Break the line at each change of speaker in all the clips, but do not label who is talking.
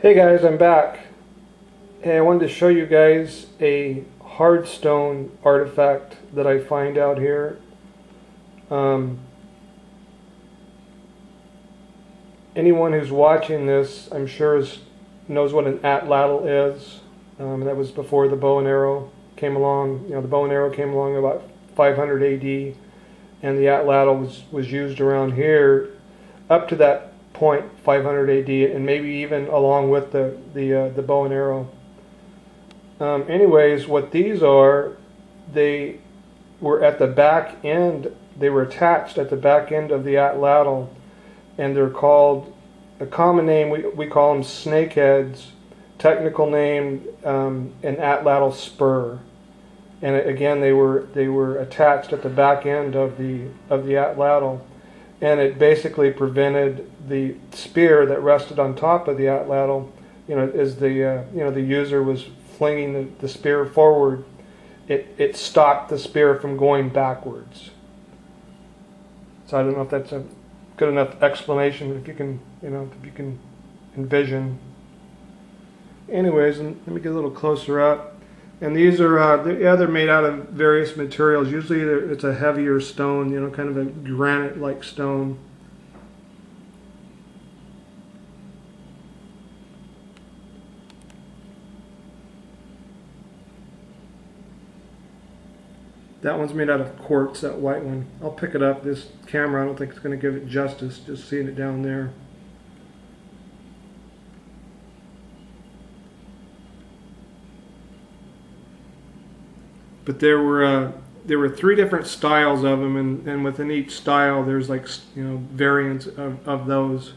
Hey guys, I'm back. Hey, I wanted to show you guys a hard stone artifact that I find out here. Um, Anyone who's watching this, I'm sure knows what an Atlatl is. That was before the bow and arrow came along. You know, the bow and arrow came along about 500 AD, and the Atlatl was used around here up to that point, 500 AD, and maybe even along with the bow and arrow. Anyways, what these are, they were at the back end, they were attached at the back end of the Atlatl, and they're called, a common name, we call them snakeheads, technical name, an Atlatl spur. And again, they were attached at the back end of the Atlatl, and it basically prevented the spear that rested on top of the Atlatl, as the user was flinging the spear forward, it stopped the spear from going backwards. So I don't know if that's a good enough explanation. If you can envision. Anyways, and let me get a little closer up. And these are they're made out of various materials. Usually it's a heavier stone, kind of a granite-like stone. That one's made out of quartz, that white one. I'll pick it up. This camera, I don't think it's going to give it justice, just seeing it down there. But there were 3 different styles of them, and within each style there's variants of those.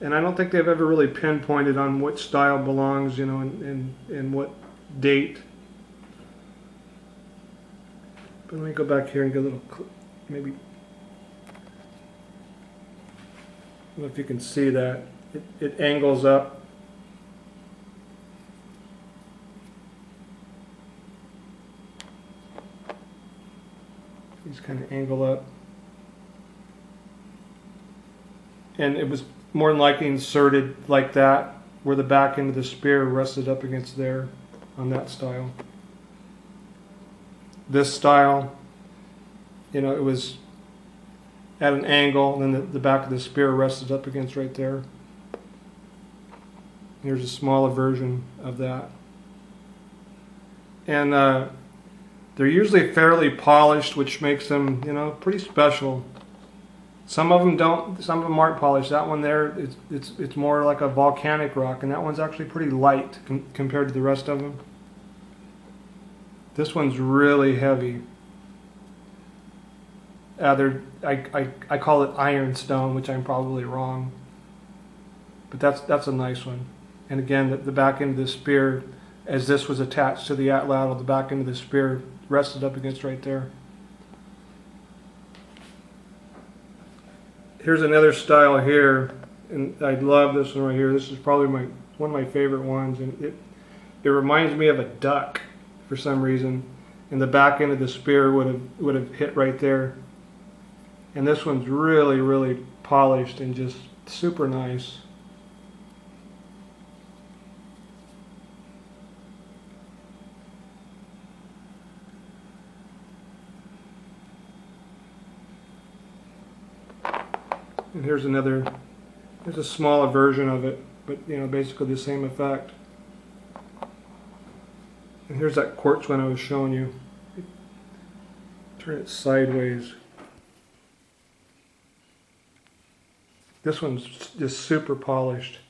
And I don't think they've ever really pinpointed on which style belongs, in what date. But let me go back here and get a little, maybe, I don't know if you can see that. It angles up. These kind of angle up. And it was more than likely inserted like that, where the back end of the spear rested up against there on that style. This style, it was at an angle, and then the back of the spear rested up against right there. Here's a smaller version of that. And they're usually fairly polished, which makes them, pretty special. Some of them don't. Some of them aren't polished. That one there, it's more like a volcanic rock, and that one's actually pretty light compared to the rest of them. This one's really heavy. I call it ironstone, which I'm probably wrong. But that's a nice one. And again, the back end of the spear, as this was attached to the Atlatl, the back end of the spear rested up against right there. Here's another style here, and I love this one right here. This is probably one of my favorite ones, and it reminds me of a duck for some reason, and the back end of the spear would have hit right there. And this one's really, really polished and just super nice. And here's a smaller version of it, but basically the same effect. And here's that quartz one I was showing you. Turn it sideways. This one's just super polished.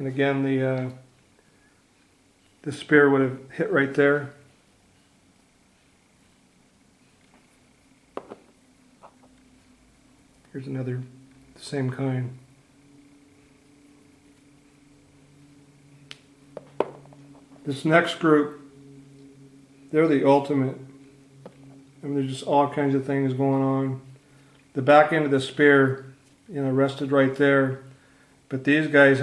And again, the spear would have hit right there. Here's another, same kind. This next group, they're the ultimate. I mean, there's just all kinds of things going on. The back end of the spear, rested right there. But these guys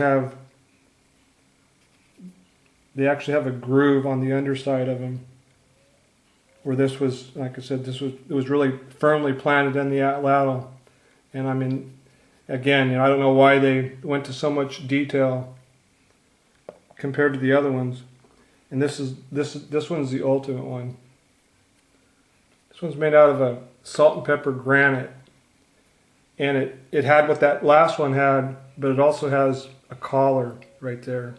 they actually have a groove on the underside of them. Where this was, like I said, it was really firmly planted in the Atlatl. And Again, I don't know why they went to so much detail compared to the other ones. And this one's the ultimate one. This one's made out of a salt and pepper granite. And it had what that last one had, but it also has a collar right there.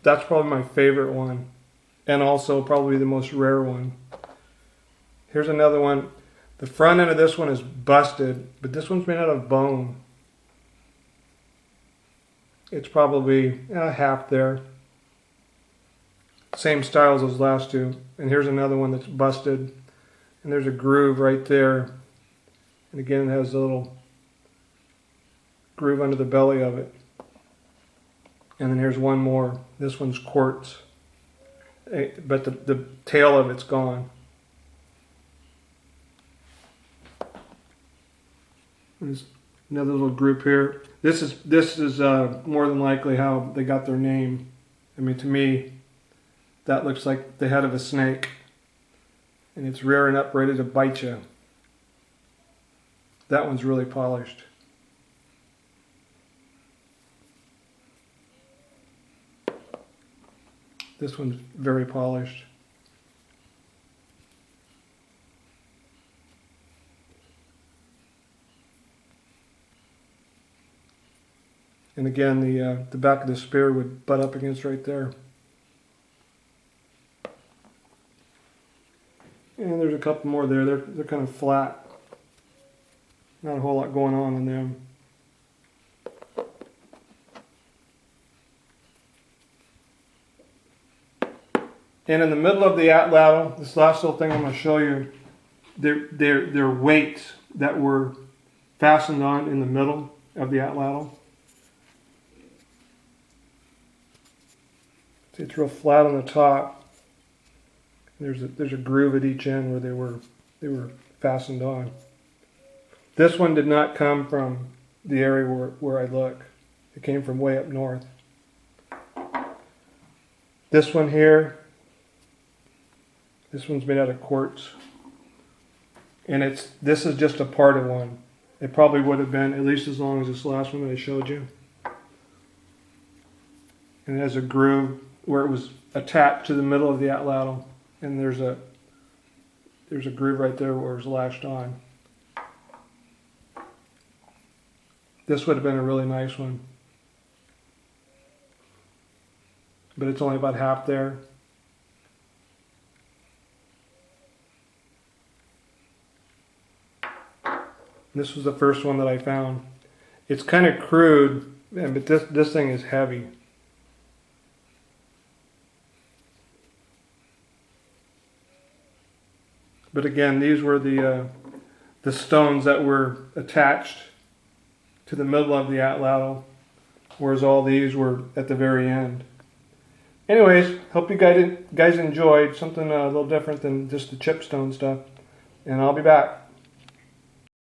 That's probably my favorite one, and also probably the most rare one. Here's another one. The front end of this one is busted, but this one's made out of bone. It's probably half there. Same style as those last two. And here's another one that's busted, and there's a groove right there. And again, it has a little groove under the belly of it. And then here's one more. This one's quartz, but the tail of it's gone. There's another little group here. This is more than likely how they got their name. I mean, to me, that looks like the head of a snake, and it's rearing up ready to bite you. That one's really polished. This one's very polished. And again, the back of the spear would butt up against right there. And there's a couple more there. They're kind of flat. Not a whole lot going on in them. And in the middle of the Atlatl, this last little thing I'm going to show you, they're weights that were fastened on in the middle of the Atlatl. See, it's real flat on the top. There's a groove at each end where they were fastened on. This one did not come from the area where I look. It came from way up north. This one here. This one's made out of quartz, and this is just a part of one. It probably would have been at least as long as this last one that I showed you. And it has a groove where it was attached to the middle of the Atlatl, and there's a groove right there where it was lashed on. This would have been a really nice one, but it's only about half there. This was the first one that I found. It's kind of crude, but this thing is heavy. But again, these were the stones that were attached to the middle of the Atlatl, whereas all these were at the very end. Anyways, hope you guys enjoyed something a little different than just the chipstone stuff, and I'll be back.